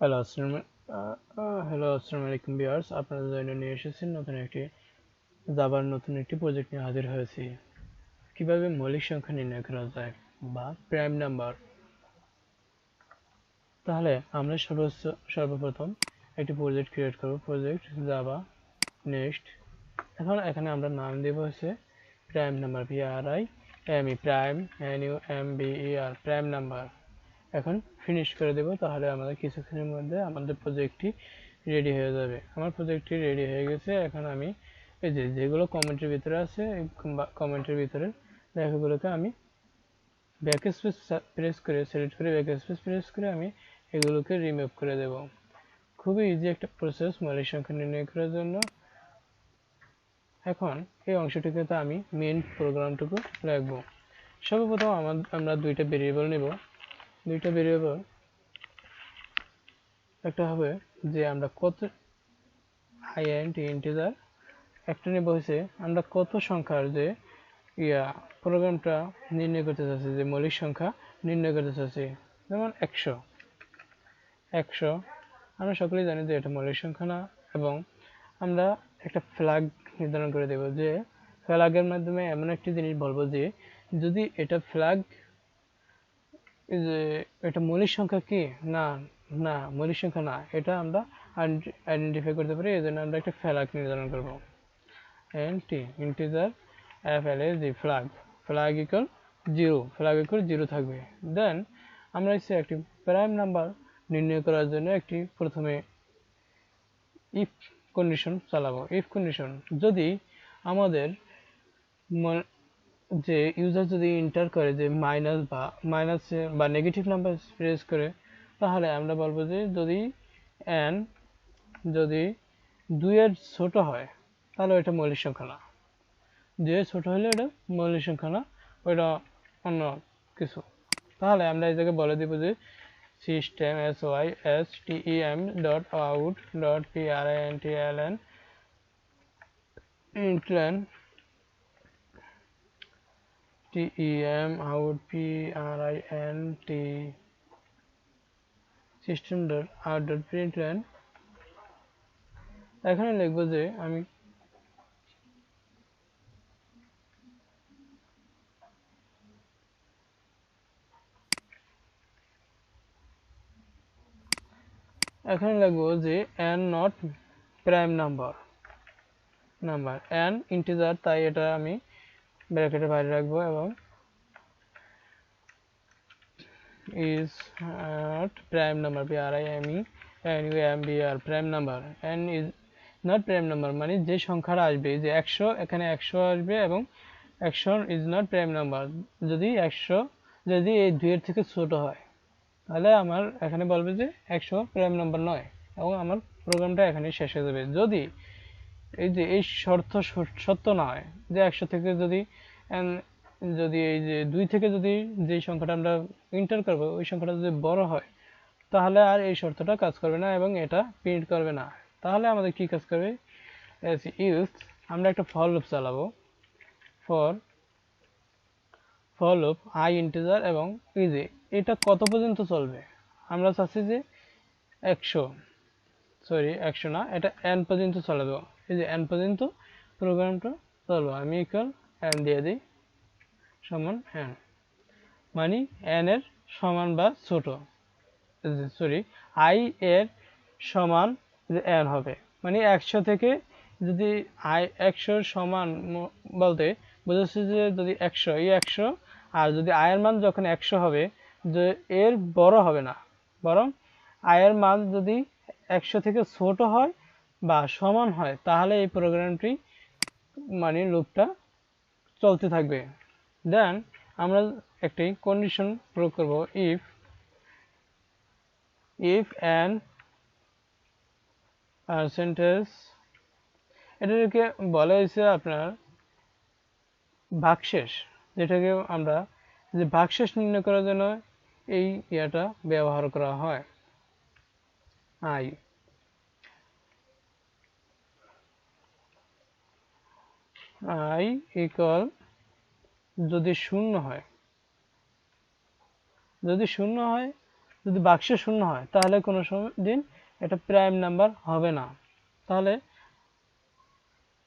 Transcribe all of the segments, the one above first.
আসসালামু আলাইকুম ভিউয়ার্স, আপনাদের জন্য নিয়ে এসেছি জাভার নতুন একটি প্রজেক্ট নিয়ে হাজির হয়েছি। কিভাবে মৌলিক সংখ্যা নির্ণয় করা যায় বা প্রাইম নাম্বার। তাহলে আমরা সর্বপ্রথম একটি প্রজেক্ট ক্রিয়েট করব, প্রজেক্ট জাভা নেক্সট। এখন এখানে আমরা নাম দেব হচ্ছে prime number, prime prime number. এখন ফিনিশ করে দেব, তাহলে আমাদের কিছুক্ষণের মধ্যে আমাদের প্রজেক্টটি রেডি হয়ে যাবে। আমার প্রজেক্টটি রেডি হয়ে গেছে। এখন আমি এই যেগুলো কমেন্টের ভিতরে আছে, কমেন্টের ভিতরে লেখাগুলোকে আমি ব্যাক স্পেস প্রেস করে সিলেক্ট করে ব্যাক স্পেস প্রেস করে আমি এগুলোকে রিমুভ করে দেব। খুবই ইজি একটা প্রসেস মৌলিক সংখ্যা নির্ণয় করার জন্য। এখন এই অংশটিকে তো আমি মেইন প্রোগ্রামটুকু রাখবো। সর্বপ্রথম আমরা দুইটা ভেরিয়েবল নেব। দুইটা ভেরিয়েবল, একটা হবে যে আমরা কত ইন্টিজার, একটা নেব হচ্ছে আমরা কত সংখ্যার যে প্রোগ্রামটা নির্ণয় করতে চাচ্ছি, যে মৌলিক সংখ্যা নির্ণয় করতে চাচ্ছি, যেমন 100। আমরা সকলেই জানি যে এটা মৌলিক সংখ্যা না, এবং আমরা একটা ফ্ল্যাগ নির্ধারণ করে দেব, যে ফ্ল্যাগের মাধ্যমে এমন একটি জিনিস বলবো যে যদি এটা ফ্ল্যাগ, যে এটা মৌলিক সংখ্যা কি না, না মৌলিক সংখ্যা না, এটা আমরা আইডেন্টিফাই করতে পারি। এই জন্য আমরা একটা ফ্ল্যাগ নির্ধারণ করব, ইন্টিজার ফ্ল্যাগ ইকুয়াল 0 থাকবে। দেন আমরা হচ্ছে একটি প্রাইম নাম্বার নির্ণয় করার জন্য প্রথমে ইফ কন্ডিশন চালাবো। ইফ কন্ডিশন, যদি আমাদের যে ইউজার যদি এন্টার করে যে মাইনাস বা নেগেটিভ নাম্বার প্রেস করে, তাহলে আমরা বলবো যে যদি 2 এর ছোট হয় তাহলে এটা মৌলিক সংখ্যা না। 2 এর ছোট হলে এটা মৌলিক সংখ্যা না, ওইটা অন্য কিছু। তাহলে আমরা এই জায়গায় বলে দিব যে system system dot out dot println system dot out dot println. এখানে লিখবো যে আমি এখানে লিখবো যে n not prime number, n integer, তাই এটা আমি ব্র্যাকেটের বাইরে রাখবো, এবং is not prime number, prime number, n is not prime number মানে যে সংখ্যাটা আসবে, যে 100, এখানে 100 আসবে, এবং 100 is not prime number যদি এই 2 এর থেকে ছোট হয়, তাহলে আমার এখানে বলবে যে 100 প্রাইম নাম্বার নয়, এবং আমার প্রোগ্রামটা এখানে শেষ হয়ে যাবে। যদি এই শর্ত সত্য না হয়, যে 100 থেকে যদি এই যে 2 থেকে যদি যে সংখ্যাটা আমরা এন্টার করব ওই সংখ্যাটা যদি বড় হয়, তাহলে আর এই শর্তটা কাজ করবে না এবং এটা প্রিন্ট করবে না। তাহলে আমাদের কি কাজ করবে, আমরা একটা ফর লুপ চালাবো। ফর লুপ আই ইন্টিজার, এবং এই যে এটা কত পর্যন্ত চলবে, আমরা চাচ্ছি যে 100 না, এটা n পর্যন্ত চালাবো। এই যে n পর্যন্ত প্রোগ্রামটা চলবো। আমি ইকুয়াল n দিয়ে দিই, সমান n, মানে n এর সমান বা ছোট, i এর সমান n হবে। মানে 100 থেকে যদি i 100 সমান বলতে বোঝাচ্ছে যে যদি 100 আর যদি i এর মান যখন 100 হবে, যে এর বড় হবে না, বরং i এর মান যদি 100 থেকে ছোট হয় বা সমান হয়, তাহলে এই প্রোগ্রামটি মানে লুপটা চলতে থাকবে। দেন আমরা একটি কন্ডিশন প্রয়োগ করব, if an পার্সেন্টেজ, এটাকে বলা হয়েছে আপনার ভাগশেষ, যেটাকে আমরা যে ভাগশেষ নির্ণয় করার জন্য এই ইয়াটা ব্যবহার করা হয়। i ইকুয়াল, যদি শূন্য হয় যদি বাক্সে শূন্য হয় তাহলে কোনো দিন এটা প্রাইম নাম্বার হবে না। তাহলে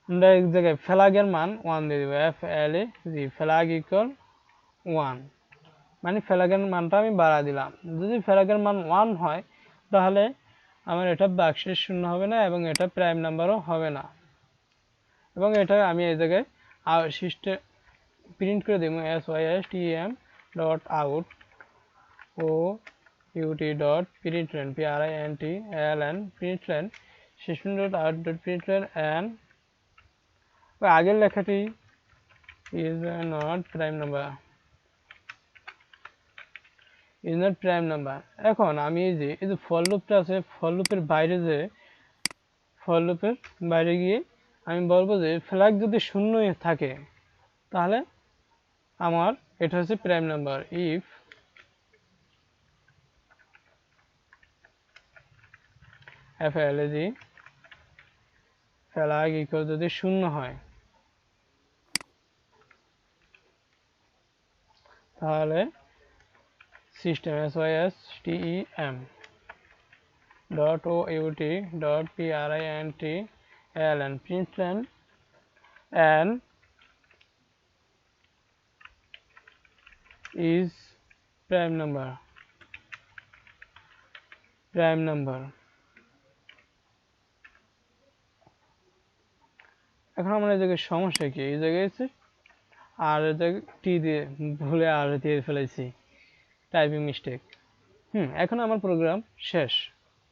আমরা এক জায়গায় ফ্ল্যাগের মান 1 দিয়ে দেবো, FLAG ফ্ল্যাগ ইকুয়াল 1, মানে ফ্ল্যাগের মানটা আমি বাড়া দিলাম। যদি ফ্ল্যাগের মান 1 হয় তাহলে আমার এটা বাক্সের শূন্য হবে না এবং এটা প্রাইম নাম্বারও হবে না। এবং এটা আমি এই জায়গায় সিস্টেম প্রিন্ট করে দেবো system ডট আউট ও ut dot println printlen println system dot out dot println and আগের লেখাটি is not prime number is not prime number। এখন আমি এই যে ফর লুপটা আছে, ফর লুপের বাইরে গিয়ে আমি বলবো যে ফ্ল্যাগ যদি শূন্য থাকে তাহলে আমার এটা হচ্ছে prime number. If FLAG flag equal যদি শূন্য হয় তাহলে system system dot out dot printlen প্রিন্টলেন and is prime number এখন আমরা এই জায়গায় সমস্যা কি, এই জায়গায় আছে আর টি দিয়ে ভুলে আর দিয়ে ফেলেছি, টাইপিং মিস্টেক। এখন আমার প্রোগ্রাম শেষ,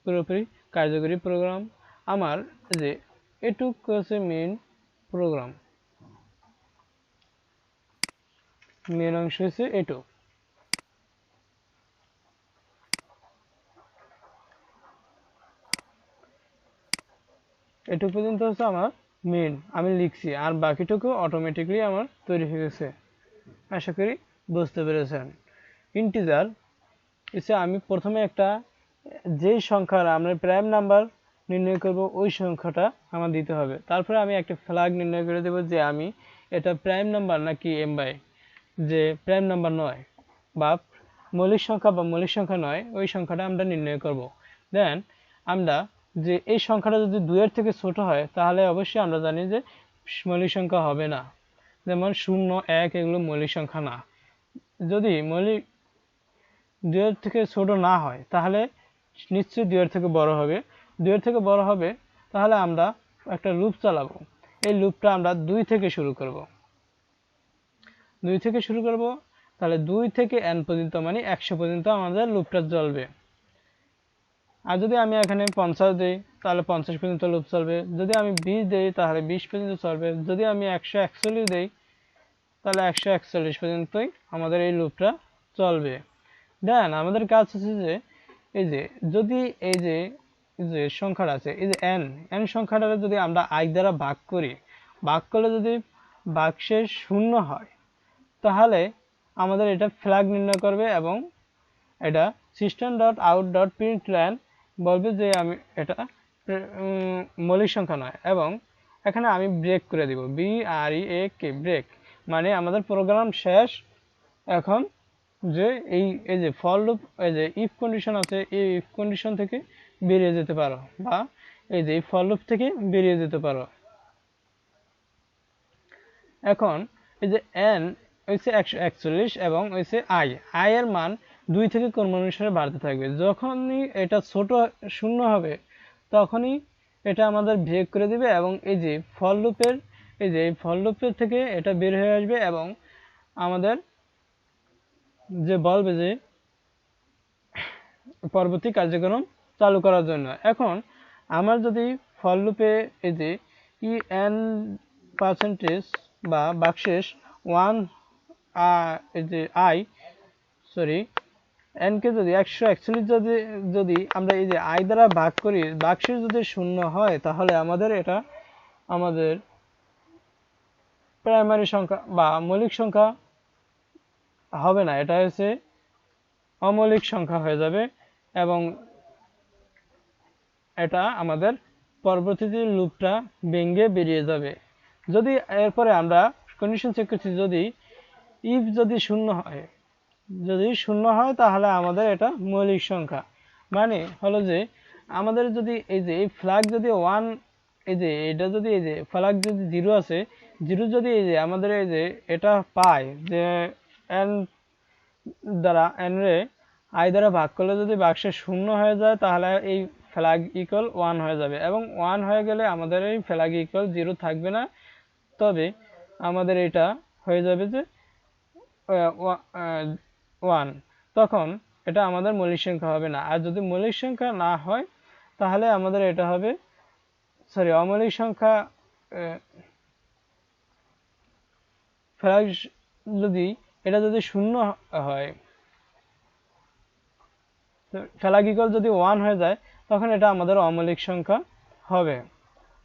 পুরোপুরি কার্যকরী প্রোগ্রাম। আমার যে এটুক হচ্ছে মেন প্রোগ্রাম, মেন অংশ হচ্ছে এটুক। এটুক পর্যন্ত হচ্ছে আমার মেন, আমি লিখছি আর বাকিটুকু অটোমেটিকলি আমার তৈরি হয়ে গেছে। আশা করি বুঝতে পেরেছেন। ইন্টিজার এসে আমি প্রথমে একটা যেই সংখ্যার আমরা প্রাইম নাম্বার নির্ণয় করব ওই সংখ্যাটা আমার দিতে হবে। তারপরে আমি একটা ফ্ল্যাগ নির্ণয় করে দেব যে আমি এটা প্রাইম নাম্বার নাকি এমবাই, যে প্রাইম নাম্বার নয় বা মৌলিক সংখ্যা নয় ওই সংখ্যাটা আমরা নির্ণয় করব। দেন আমরা যে এই সংখ্যাটা যদি 2 এর থেকে ছোট হয় তাহলে অবশ্যই আমরা জানি যে মৌলিক সংখ্যা হবে না, যেমন 0, 1 এগুলো মৌলিক সংখ্যা না। যদি মৌলিক 2 এর থেকে ছোট না হয় তাহলে নিশ্চয়ই 2 এর থেকে বড় হবে। 2 এর থেকে বড় হবে তাহলে আমরা একটা লুপ চালাবো। এই লুপটা আমরা 2 থেকে শুরু করব। তাহলে 2 থেকে n পর্যন্ত মানে 100 পর্যন্ত আমাদের লুপটা চলবে। আর যদি আমি এখানে 50 দেই তাহলে 50 পর্যন্ত লুপ চলবে। যদি আমি 20 দেই তাহলে 20 পর্যন্ত চলবে। যদি আমি 141 দেই তাহলে 141 পর্যন্তই আমাদের এই লুপটা চলবে। দেন আমাদের কাজ হচ্ছে যে এই যে যদি এই যে সংখ্যাটা আছে, এই যে n সংখ্যাটা যদি আমরা i দ্বারা ভাগ করলে যদি ভাগশেষ 0 হয় তাহলে আমাদের এটা ফ্ল্যাগ নির্ণয় করবে এবং এটা system.out.println বলবে যে আমি এটা মৌলিক সংখ্যা নয়। এবং এখানে আমি ব্রেক করে দিব, BREAK ব্রেক, মানে আমাদের প্রোগ্রাম শেষ। এখন যে এই যে ফর লুপ, এই যে ইফ কন্ডিশন আছে, এই ইফ কন্ডিশন থেকে বেরিয়ে যেতে পারো বা এই যে ফর লুপ থেকে বেরিয়ে যেতে পারো। এখন এই যে n হচ্ছে 141 এবং হচ্ছে i এর মান 2 থেকে ক্রমানুসারে বাড়তে থাকবে। যখনই এটা ছোট 0 হবে তখনই এটা আমাদের ব্রেক করে দিবে এবং এই যে ফর লুপের থেকে এটা বের হয়ে আসবে এবং আমাদের যে বলবে যে পরবর্তী কার্যক্রম চালু করার জন্য। এখন আমার যদি ফর লুপে এই যে en% বা বাকশেষ 1 এই যে n কে যদি 141 যদি আমরা এই যে i দ্বারা ভাগ করি, বাকশেষ যদি 0 হয় তাহলে আমাদের প্রাইমারি সংখ্যা বা মৌলিক সংখ্যা হবে না, এটা হচ্ছে অমৌলিক সংখ্যা হয়ে যাবে এবং এটা আমাদের পরবর্তীতে লুপটা ভেঙে বেরিয়ে যাবে। যদি এরপরে আমরা কন্ডিশন চেক করছি, যদি ইফ যদি 0 হয় যদি শূন্য হয় তাহলে আমাদের এটা মৌলিক সংখ্যা। মানে হলো যে আমাদের যদি এই যে এই ফ্ল্যাগ যদি 1, এই যে এটা যদি এই যে ফ্ল্যাগ যদি 0 আছে, 0 যদি এই যে আমাদের এই যে এটা পায় যে n দ্বারা n রে i দ্বারা ভাগ করলে যদি বাক্সে শূন্য হয়ে যায় তাহলে এই ফ্ল্যাগ ইকুয়াল 1 হয়ে যাবে, এবং 1 হয়ে গেলে আমাদের এই ফ্ল্যাগ ইকুয়াল 0 থাকবে না, তবে আমাদের এটা হয়ে যাবে যে 1, তখন এটা আমাদের মৌলিক সংখ্যা হবে না। আর যদি মৌলিক সংখ্যা না হয় তাহলে আমাদের এটা হবে অমৌলিক সংখ্যা। ফ্ল্যাগ যদি এটা যদি শূন্য হয়, ফ্ল্যাগ ইকুয়াল যদি 1 হয়ে যায় তখন এটা আমাদের অমৌলিক সংখ্যা হবে,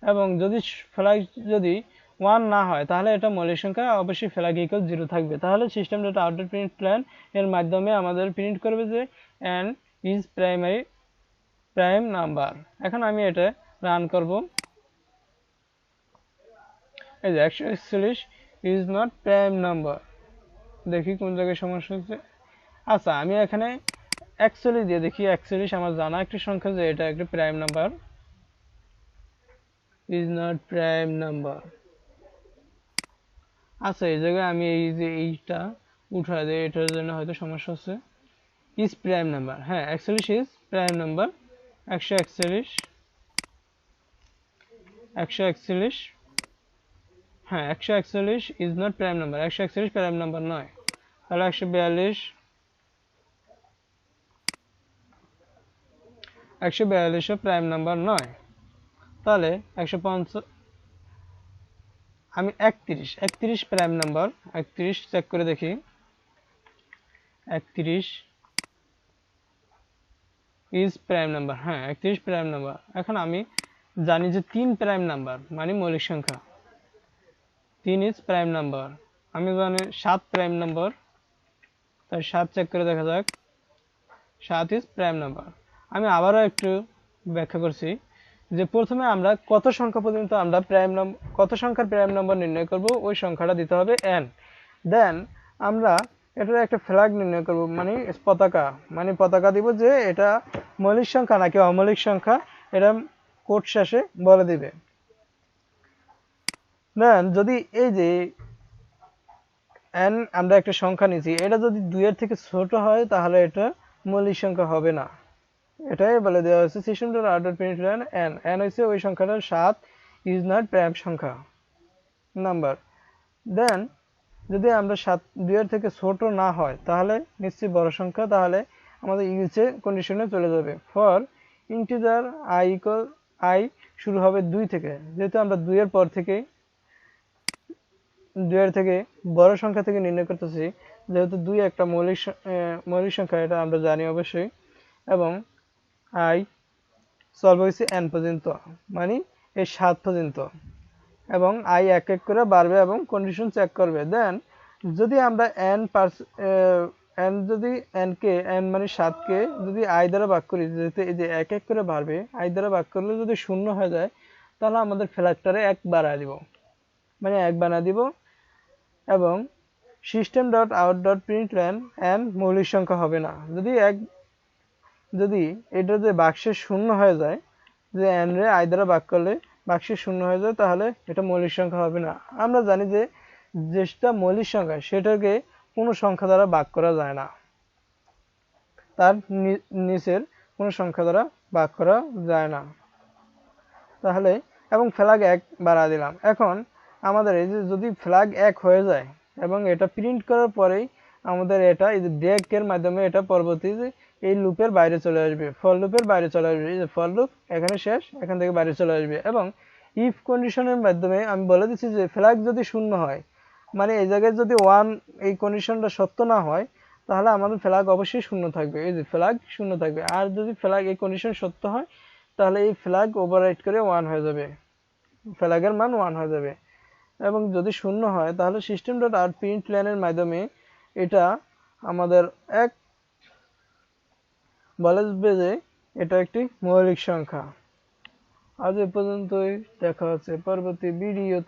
এবং যদি ফ্ল্যাগ যদি 1 না হয় তাহলে এটা মৌলিক সংখ্যা, অবশ্যই ফ্ল্যাগ ইকুয়াল 0 থাকবে। তাহলে system dot out dot print plan এর মাধ্যমে আমাদের প্রিন্ট করবে যে n ইজ প্রাইম নাম্বার। এখন আমি এটা রান করব। এই যে 141 ইজ নট প্রাইম নাম্বার, দেখি কোন জায়গায় সমস্যা হচ্ছে। আচ্ছা, আমি এখানে 41 দিয়ে দেখি। 41 আমার জানা একটি সংখ্যা যে এটা একটি prime number. Is not prime number. আচ্ছা, এই জায়গায় আমি এই যে এইটা উঠায় দেই, এটার জন্য হয়তো সমস্যা হচ্ছে। ইজ প্রাইম নাম্বার, হ্যাঁ 41 ইজ প্রাইম নাম্বার। 141, 141, হ্যাঁ 141 is not prime number, 141 prime number নয়। তাহলে 142, 142ও প্রাইম নাম্বার নয়। তাহলে 150, আমি 31 প্রাইম নাম্বার। 31 চেক করে দেখি। 31 ইজ প্রাইম নাম্বার, হ্যাঁ 31 প্রাইম নাম্বার। এখন আমি জানি যে 3 প্রাইম নাম্বার মানে মৌলিক সংখ্যা, 3 ইজ প্রাইম নাম্বার। আমি জানি 7 প্রাইম নাম্বার, তাই 7 চেক করে দেখা যাক। 7 ইজ প্রাইম নাম্বার। আমি আবারও একটু ব্যাখ্যা করছি যে প্রথমে আমরা কত সংখ্যা পর্যন্ত আমরা কত সংখ্যার প্রাইম নাম্বার নির্ণয় করব, ওই সংখ্যাটা দিতে হবে n। দেন আমরা এটার একটা ফ্ল্যাগ নির্ণয় করব, মানে পতাকা, মানে পতাকা দিব যে এটা মৌলিক সংখ্যা নাকি অমৌলিক সংখ্যা, এটা কোড শেষে বলে দিবে। দেন যদি এই যে n আমরা একটা সংখ্যা নিয়েছি, এটা যদি 2 এর থেকে ছোট হয় তাহলে এটা মৌলিক সংখ্যা হবে না। এটাই বলে দেওয়া হয়েছে system dot out dot println n হইছে ওই সংখ্যাটার 7 ইজ নট প্রাইম সংখ্যা নাম্বার। দেন যদি আমরা 2 এর থেকে ছোট না হয় তাহলে নিশ্চয়ই বড় সংখ্যা, তাহলে আমাদের ইউজে কন্ডিশনে চলে যাবে। ফর ইন্টিজার i শুরু হবে 2 থেকে, যেহেতু আমরা 2 এর পর থেকে 2 এর থেকে বড় সংখ্যা থেকে নির্ণয় করতেছি, যেহেতু 2 একটা মৌলিক সংখ্যা, এটা আমরা জানি অবশ্যই। এবং i সলভ হয়েছে n পর্যন্ত, মানে এই 7 পর্যন্ত, এবং i এক এক করে বাড়বে এবং কন্ডিশন চেক করবে। দেন যদি আমরা n মানে 7 কে যদি i দ্বারা ভাগ করি, যেহেতু এই যে এক এক করে বাড়বে, i দ্বারা ভাগ করলে যদি শূন্য হয়ে যায় তাহলে আমাদের ফ্ল্যাগটারে 1 বাড়ায় দিব, মানে 1 বানায় দিব। এবং system dot out dot println n মৌলিক সংখ্যা হবে না। যদি এটা যে বাক্সে শূন্য হয়ে যায়, যে n রে i দ্বারা ভাগ করলে বাক্সে শূন্য হয়ে যায়, তাহলে এটা মৌলিক সংখ্যা হবে না। আমরা জানি যে যেটা মৌলিক সংখ্যা সেটাকে কোনো সংখ্যা দ্বারা ভাগ করা যায় না, তার নিচের কোনো সংখ্যা দ্বারা ভাগ করা যায় না। তাহলে এবং ফ্ল্যাগ 1 বাড়া দিলাম। এখন আমাদের এই যে যদি ফ্ল্যাগ 1 হয়ে যায় এবং এটা প্রিন্ট করার পরেই আমাদের এটা এই যে ব্রেকের মাধ্যমে এটা পরবর্তী এই লুপের বাইরে চলে আসবে, ফর লুপের বাইরে চলে আসবে। এই যে ফর লুপ এখানে শেষ, এখান থেকে বাইরে চলে আসবে। এবং ইফ কন্ডিশনের মাধ্যমে আমি বলে দিচ্ছি যে ফ্ল্যাগ যদি শূন্য হয়, মানে এই জায়গায় যদি 1 এই কন্ডিশনটা সত্য না হয় তাহলে আমাদের ফ্ল্যাগ অবশ্যই শূন্য থাকবে, এই যে ফ্ল্যাগ শূন্য থাকবে। আর যদি ফ্ল্যাগ এই কন্ডিশন সত্য হয় তাহলে এই ফ্ল্যাগ ওভাররাইট করে 1 হয়ে যাবে, ফ্ল্যাগের মান 1 হয়ে যাবে। এবং যদি শূন্য হয় তাহলে সিস্টেম ডট আউট প্রিন্টলন এর মাধ্যমে এটা আমাদের এক বলবে যে এটা একটি মৌলিক সংখ্যা। আজ এ পর্যন্তই, দেখা হচ্ছে পরবর্তী ভিডিও।